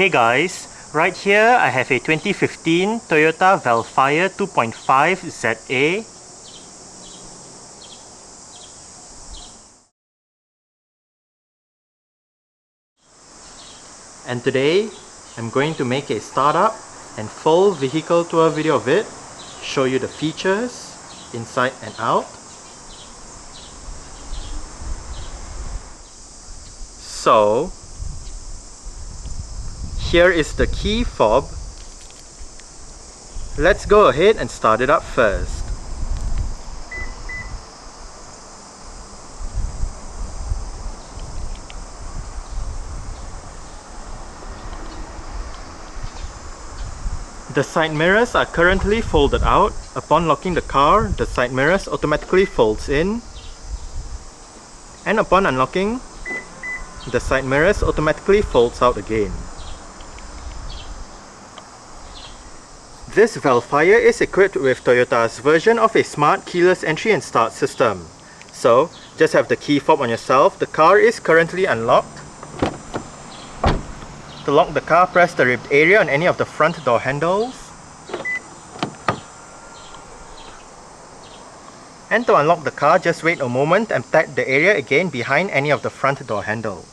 Hey guys, right here I have a 2015 Toyota Vellfire 2.5 ZA. And today I'm going to make a startup and full vehicle tour video of it, show you the features inside and out. So here is the key fob. Let's go ahead and start it up first. The side mirrors are currently folded out. Upon locking the car, the side mirrors automatically folds in. And upon unlocking, the side mirrors automatically folds out again. This Vellfire is equipped with Toyota's version of a smart keyless entry and start system. So, just have the key fob on yourself. The car is currently unlocked. To lock the car, press the ribbed area on any of the front door handles. And to unlock the car, just wait a moment and tap the area again behind any of the front door handles.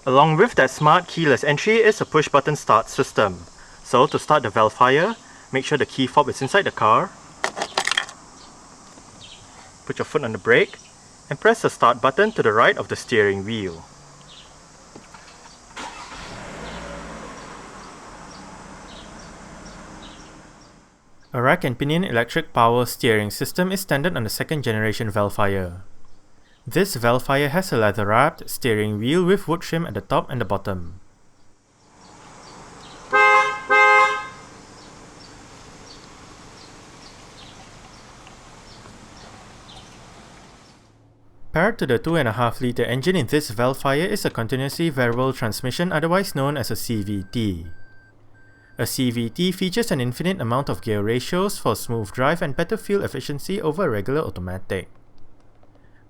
Along with that smart keyless entry is a push button start system. So to start the Vellfire, make sure the key fob is inside the car. Put your foot on the brake and press the start button to the right of the steering wheel. A rack and pinion electric power steering system is standard on the second generation Vellfire. This Vellfire has a leather-wrapped steering wheel with wood trim at the top and the bottom. Paired to the 2.5 litre engine in this Vellfire is a continuously variable transmission, otherwise known as a CVT. A CVT features an infinite amount of gear ratios for smooth drive and better fuel efficiency over a regular automatic.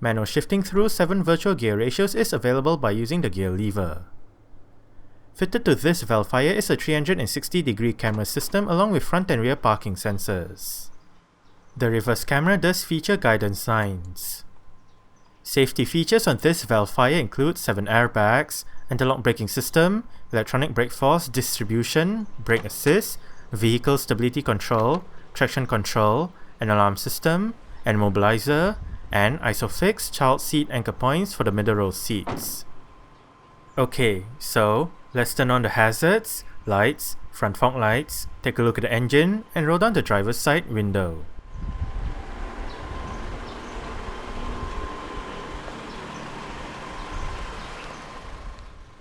Manual shifting through 7 virtual gear ratios is available by using the gear lever. Fitted to this Vellfire is a 360-degree camera system along with front and rear parking sensors. The reverse camera does feature guidance signs. Safety features on this Vellfire include 7 airbags, anti-lock braking system, electronic brake force distribution, brake assist, vehicle stability control, traction control, an alarm system, and mobilizer, and ISOFIX child seat anchor points for the middle row seats. Okay, so let's turn on the hazards, lights, front fog lights, take a look at the engine, and roll down the driver's side window.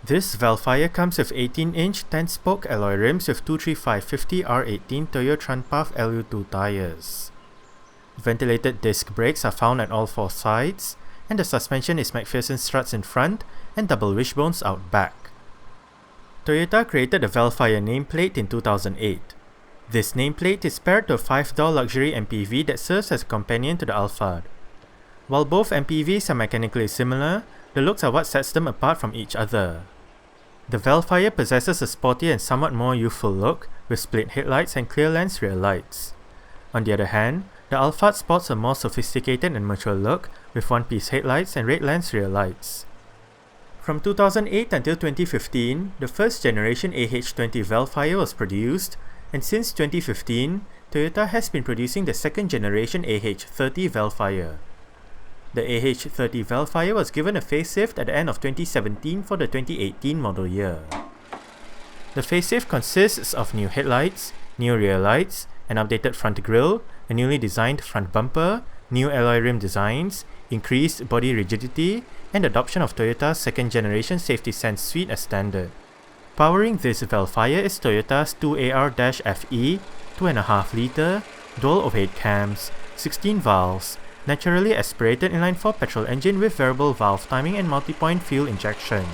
This Vellfire comes with 18-inch 10-spoke alloy rims with 235/50 R18 Toyo Trunpath LU2 tires. Ventilated disc brakes are found at all 4 sides, and the suspension is McPherson struts in front and double wishbones out back. Toyota created the Vellfire nameplate in 2008. This nameplate is paired to a 5-door luxury MPV that serves as a companion to the Alphard. While both MPVs are mechanically similar, the looks are what sets them apart from each other. The Vellfire possesses a sporty and somewhat more youthful look, with split headlights and clear lens rear lights. On the other hand, the Alphard sports a more sophisticated and mature look, with one-piece headlights and red lens rear lights. From 2008 until 2015, the first generation AH20 Vellfire was produced, and since 2015, Toyota has been producing the second generation AH30 Vellfire. The AH30 Vellfire was given a facelift at the end of 2017 for the 2018 model year. The facelift consists of new headlights, new rear lights, an updated front grille, a newly designed front bumper, new alloy rim designs, increased body rigidity, and adoption of Toyota's second generation Safety Sense suite as standard. Powering this Vellfire is Toyota's 2AR-FE, 2.5 litre, dual overhead cams, 16 valves, naturally aspirated inline-4 petrol engine with variable valve timing and multi-point fuel injection.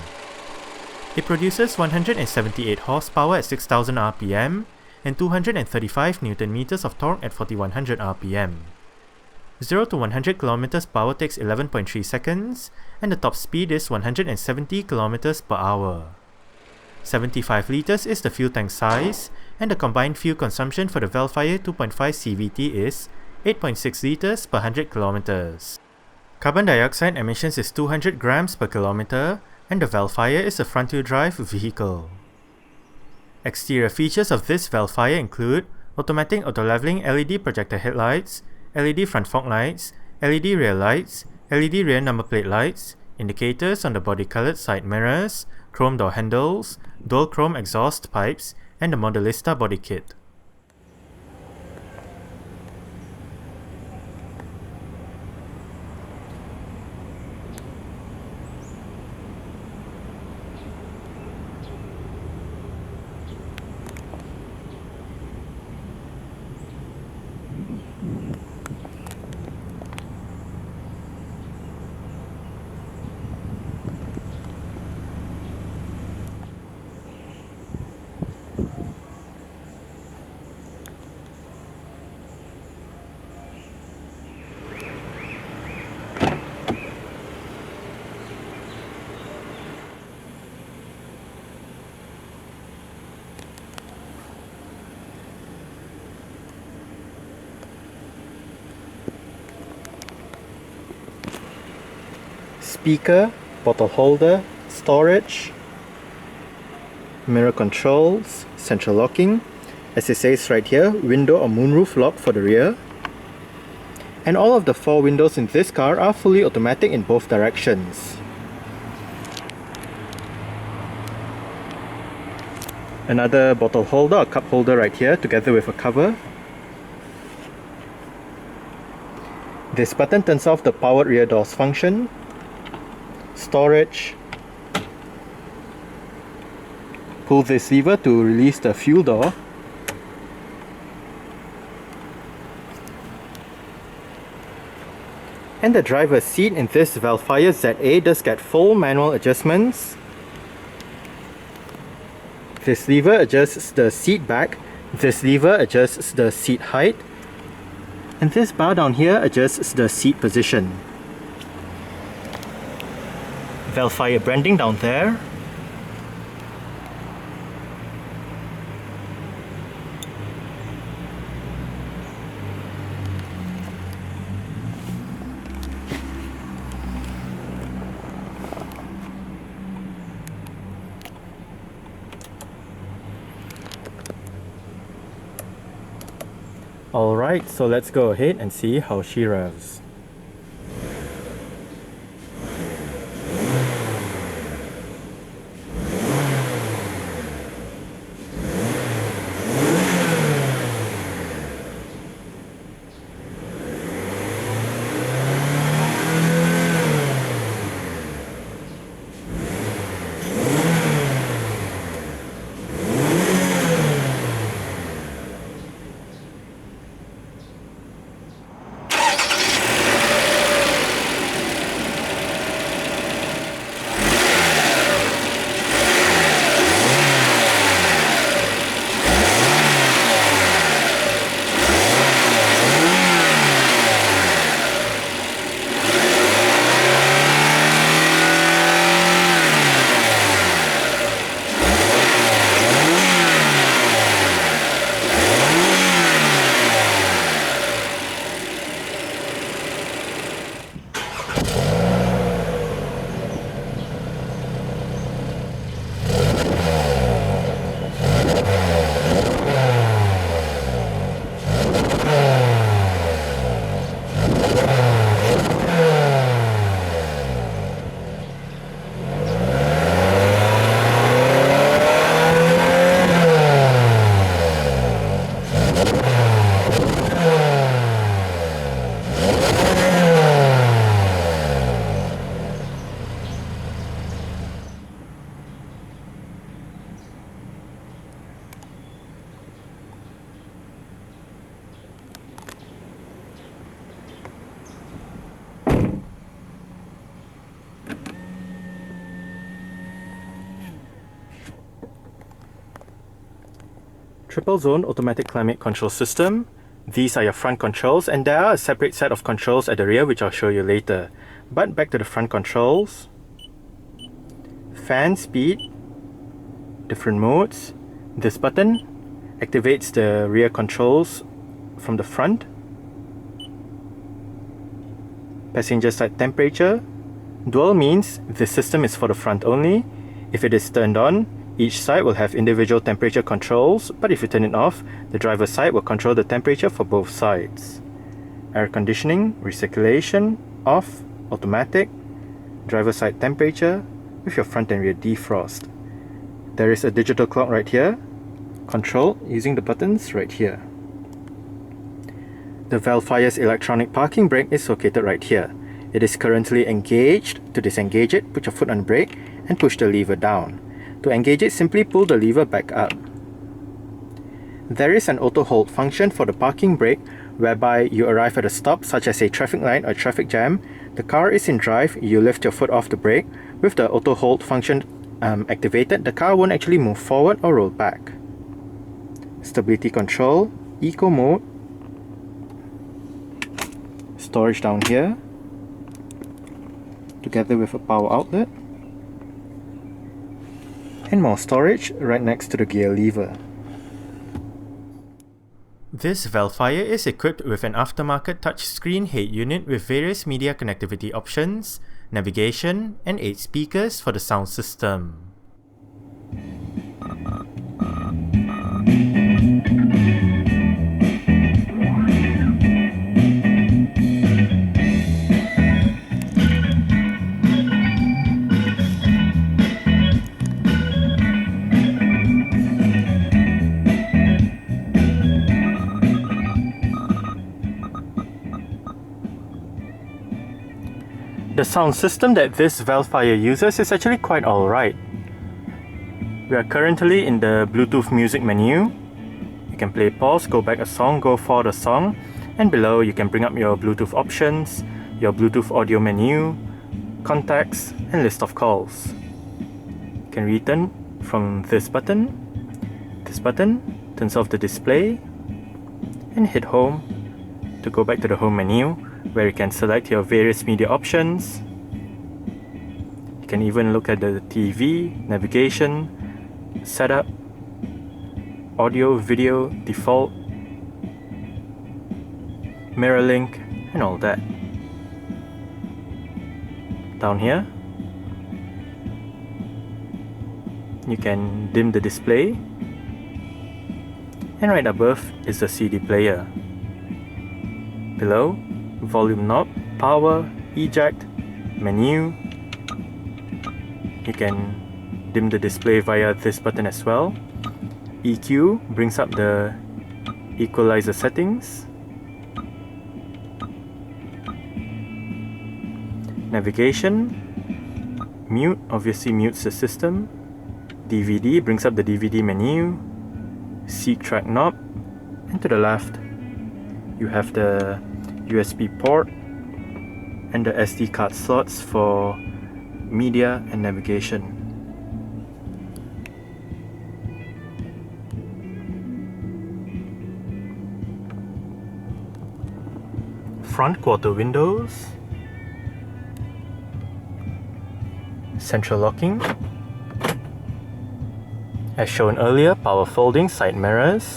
It produces 178 horsepower at 6000 rpm and 235 Nm of torque at 4100 rpm. 0 to 100 km per hour takes 11.3 seconds, and the top speed is 170 km per hour. 75 litres is the fuel tank size, and the combined fuel consumption for the Vellfire 2.5 CVT is 8.6 litres per 100 km. Carbon dioxide emissions is 200 grams per kilometer, and the Vellfire is a front-wheel drive vehicle. Exterior features of this Vellfire include automatic auto-leveling LED projector headlights, LED front fog lights, LED rear lights, LED rear number plate lights, indicators on the body-coloured side mirrors, chrome door handles, dual chrome exhaust pipes, and the Modelista body kit. Speaker, bottle holder, storage, mirror controls, central locking, as it says right here, window or moonroof lock for the rear. And all of the 4 windows in this car are fully automatic in both directions. Another bottle holder or cup holder right here together with a cover. This button turns off the powered rear doors function. Storage. Pull this lever to release the fuel door. And the driver's seat in this Vellfire ZA does get full manual adjustments. This lever adjusts the seat back, this lever adjusts the seat height, and this bar down here adjusts the seat position. Vellfire branding down there. Alright, so let's go ahead and see how she revs. Triple zone automatic climate control system. These are your front controls, and there are a separate set of controls at the rear which I'll show you later. But back to the front controls. Fan speed, different modes. This button activates the rear controls from the front. Passenger side temperature. Dual means this system is for the front only. If it is turned on, each side will have individual temperature controls, but if you turn it off, the driver's side will control the temperature for both sides. Air conditioning, recirculation, off, automatic, driver's side temperature with your front and rear defrost. There is a digital clock right here, control using the buttons right here. The Vellfire's electronic parking brake is located right here. It is currently engaged. To disengage it, put your foot on the brake and push the lever down. To engage it, simply pull the lever back up. There is an auto hold function for the parking brake, whereby you arrive at a stop such as a traffic light or traffic jam. The car is in drive, you lift your foot off the brake. With the auto hold function activated, the car won't actually move forward or roll back. Stability control, eco mode, storage down here, together with a power outlet, and more storage right next to the gear lever. This Vellfire is equipped with an aftermarket touchscreen head unit with various media connectivity options, navigation, and 8 speakers for the sound system. The sound system that this Vellfire uses is actually quite alright. We are currently in the Bluetooth music menu. You can play pause, go back a song, go forward a song, and below you can bring up your Bluetooth options, your Bluetooth audio menu, contacts, and list of calls. You can return from this button. This button turns off the display, and hit home to go back to the home menu, where you can select your various media options. You can even look at the TV, navigation, setup, audio, video, default, mirror link, and all that. Down here, you can dim the display, and right above is the CD player. Below, volume knob, power, eject, menu. You can dim the display via this button as well. EQ brings up the equalizer settings. Navigation, mute obviously mutes the system. DVD brings up the DVD menu. Seek track knob, and to the left you have the USB port and the SD card slots for media and navigation. Front quarter windows, central locking, as shown earlier, power folding side mirrors,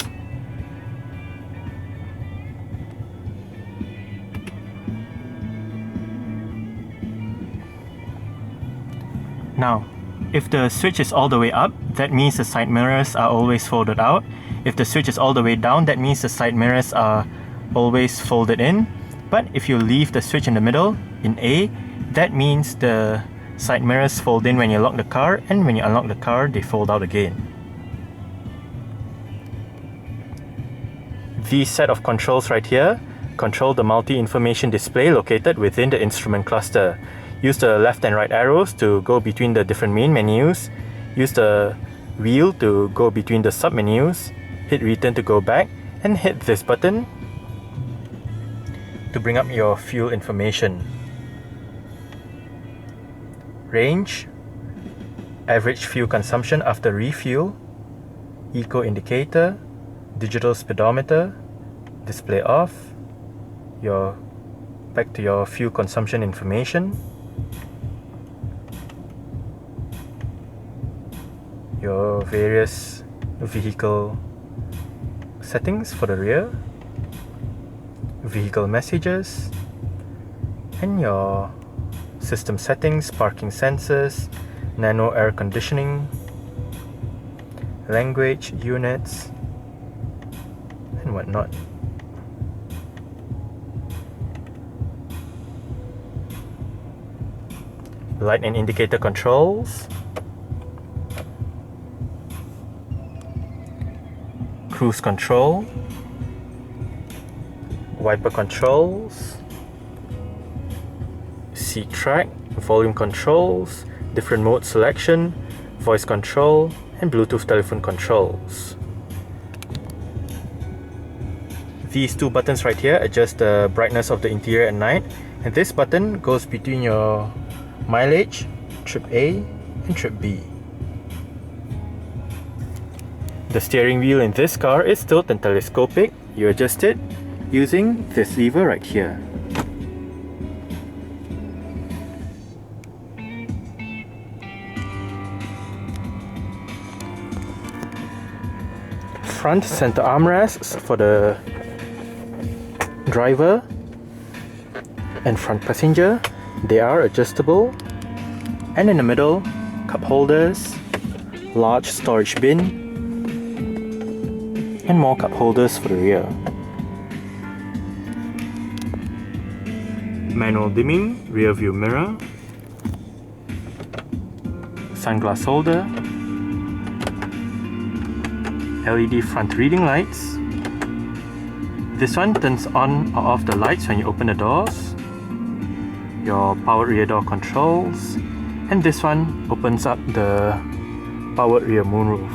now, if the switch is all the way up, that means the side mirrors are always folded out. If the switch is all the way down, that means the side mirrors are always folded in. But if you leave the switch in the middle, in A, that means the side mirrors fold in when you lock the car, and when you unlock the car, they fold out again. These set of controls right here control the multi-information display located within the instrument cluster. Use the left and right arrows to go between the different main menus. Use the wheel to go between the sub-menus. Hit return to go back, and hit this button to bring up your fuel information. Range, average fuel consumption after refuel, eco indicator, digital speedometer, display off, back to your fuel consumption information, your various vehicle settings for the rear, vehicle messages, and your system settings, parking sensors, nano air conditioning, language units, and whatnot. Light and indicator controls, cruise control, wiper controls, seat track, volume controls, different mode selection, voice control, and Bluetooth telephone controls. These two buttons right here adjust the brightness of the interior at night, and this button goes between your mileage, trip A, and trip B. The steering wheel in this car is tilt and telescopic. You adjust it using this lever right here. Front center armrests for the driver and front passenger, they are adjustable, and in the middle, cup holders, large storage bin, and more cup holders for the rear. Manual dimming, rear view mirror, sunglass holder, LED front reading lights. This one turns on or off the lights when you open the doors, your power rear door controls, and this one opens up the powered rear moonroof.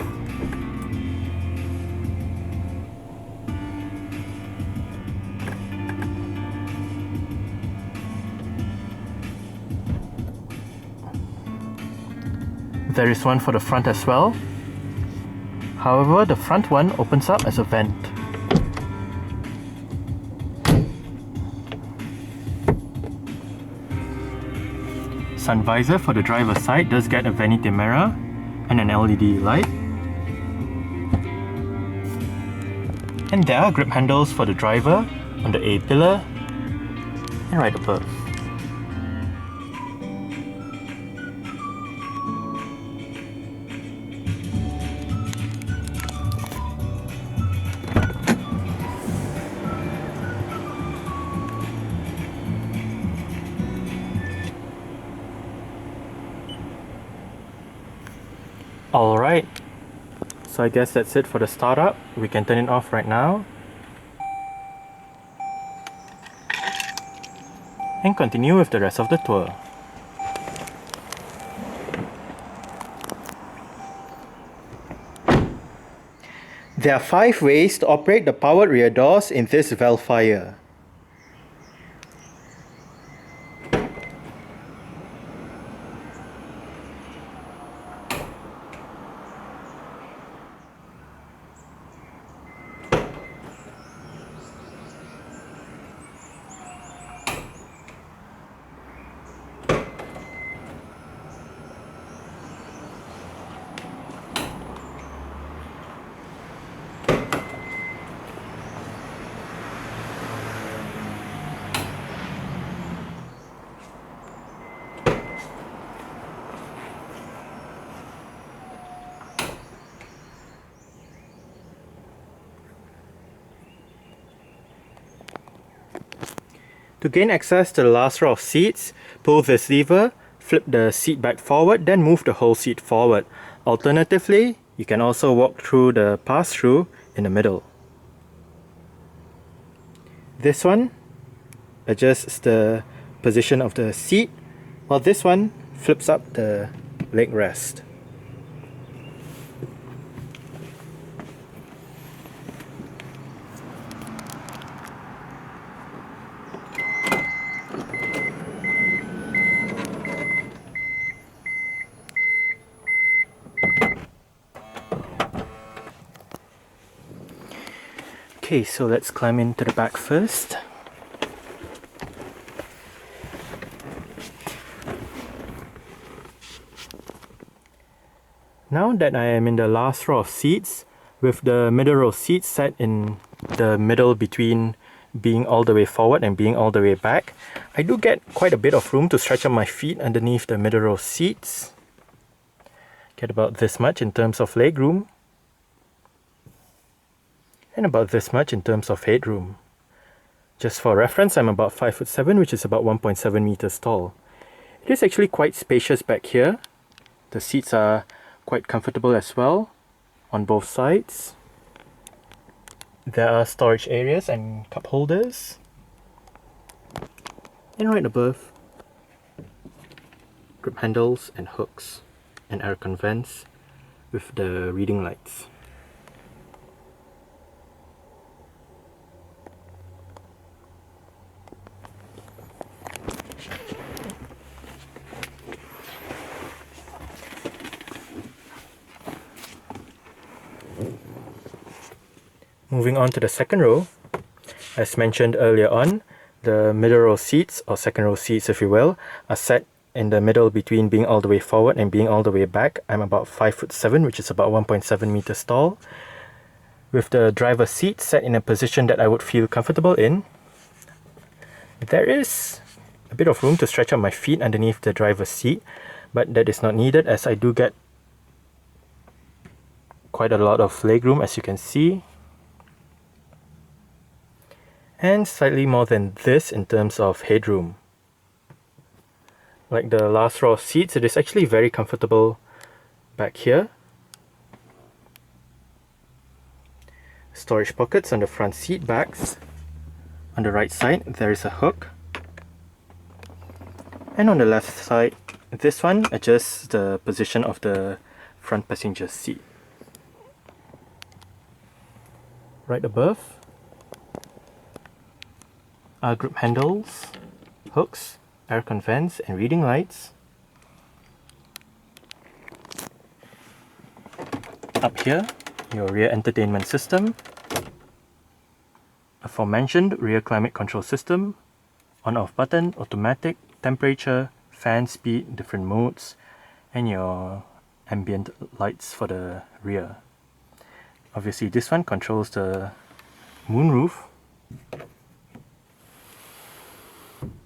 There is one for the front as well. However, the front one opens up as a vent. Sun visor for the driver's side does get a vanity mirror and an LED light. And there are grip handles for the driver on the A pillar and right above. Alright, so I guess that's it for the startup. We can turn it off right now and continue with the rest of the tour. There are 5 ways to operate the powered rear doors in this Vellfire. To gain access to the last row of seats, pull this lever, flip the seat back forward, then move the whole seat forward. Alternatively, you can also walk through the pass-through in the middle. This one adjusts the position of the seat, while this one flips up the leg rest. Okay, so let's climb into the back first. Now that I am in the last row of seats, with the middle row seats set in the middle between being all the way forward and being all the way back, I do get quite a bit of room to stretch out my feet underneath the middle row seats. Get about this much in terms of leg room, and about this much in terms of headroom. Just for reference, I'm about 5'7", which is about 1.7 meters tall. It is actually quite spacious back here. The seats are quite comfortable as well on both sides. There are storage areas and cup holders. And right above, grip handles and hooks and air con vents with the reading lights. Moving on to the second row, as mentioned earlier on, the middle row seats, or second row seats if you will, are set in the middle between being all the way forward and being all the way back. I'm about 5'7", which is about 1.7 meters tall, with the driver's seat set in a position that I would feel comfortable in. There is a bit of room to stretch out my feet underneath the driver's seat, but that is not needed as I do get quite a lot of legroom, as you can see. And slightly more than this in terms of headroom. Like the last row of seats, it is actually very comfortable back here. Storage pockets on the front seat backs. On the right side, there is a hook. And on the left side, this one adjusts the position of the front passenger seat. Right above are grip handles, hooks, air con vents and reading lights. Up here, your rear entertainment system, aforementioned rear climate control system, on-off button, automatic, temperature, fan speed, different modes, and your ambient lights for the rear. Obviously this one controls the moonroof,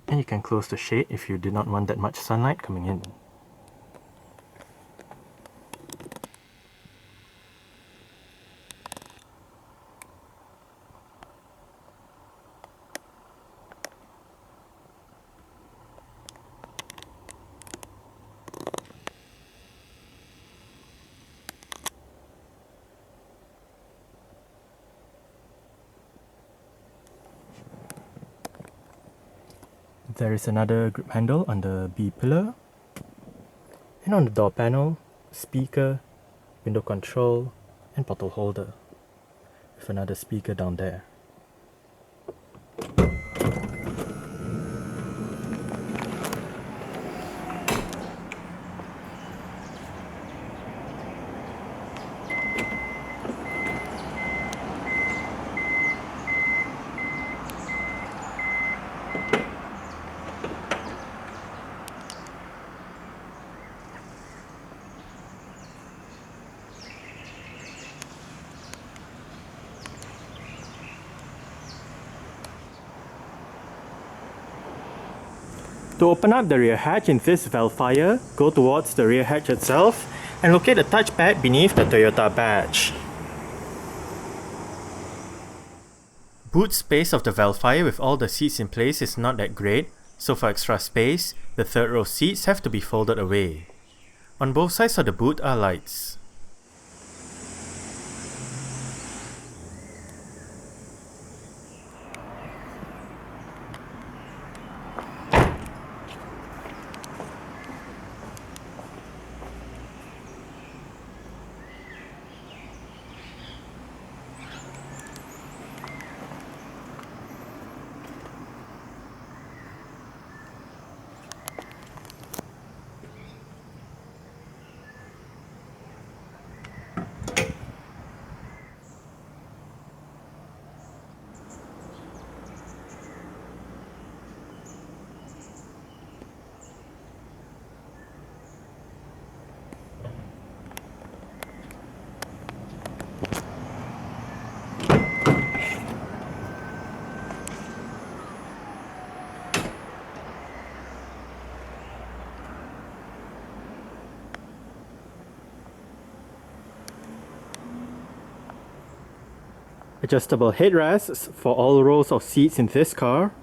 and you can close the shade if you did not want that much sunlight coming in. There is another grip handle on the B pillar, and on the door panel, speaker, window control, and bottle holder, with another speaker down there. To open up the rear hatch in this Vellfire, go towards the rear hatch itself and locate the touchpad beneath the Toyota badge. Boot space of the Vellfire with all the seats in place is not that great, so for extra space, the third row seats have to be folded away. On both sides of the boot are lights. Adjustable headrests for all rows of seats in this car.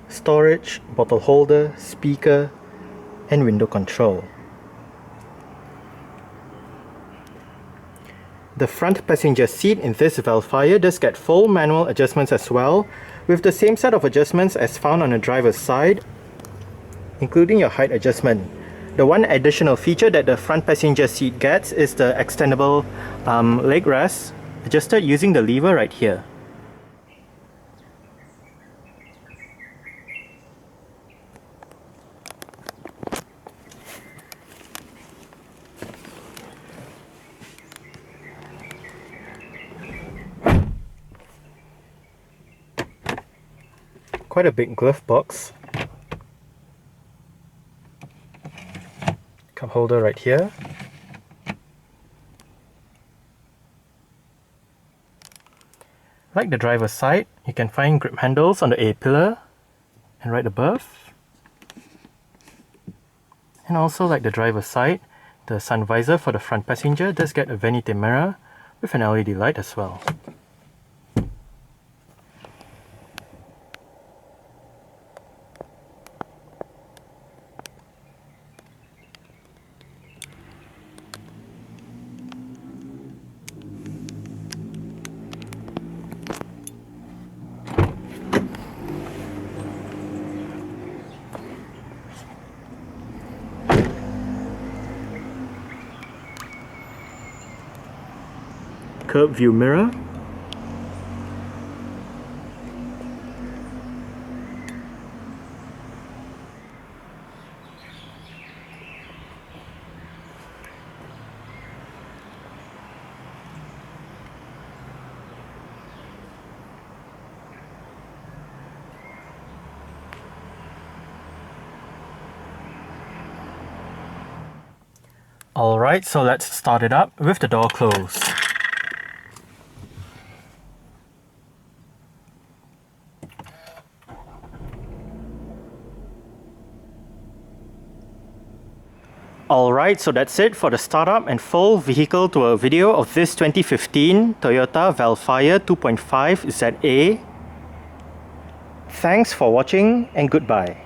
Storage, bottle holder, speaker, and window control. The front passenger seat in this Vellfire does get full manual adjustments as well, with the same set of adjustments as found on the driver's side, including your height adjustment. The one additional feature that the front passenger seat gets is the extendable leg rest, adjusted using the lever right here. Quite a big glove box. Cup holder right here. Like the driver's side, you can find grip handles on the A-pillar and right above. And also like the driver's side, the sun visor for the front passenger does get a vanity mirror with an LED light as well. Curb view mirror. Alright, so let's start it up with the door closed. Alright, so that's it for the startup and full vehicle tour video of this 2015 Toyota Vellfire 2.5 ZA. Thanks for watching and goodbye.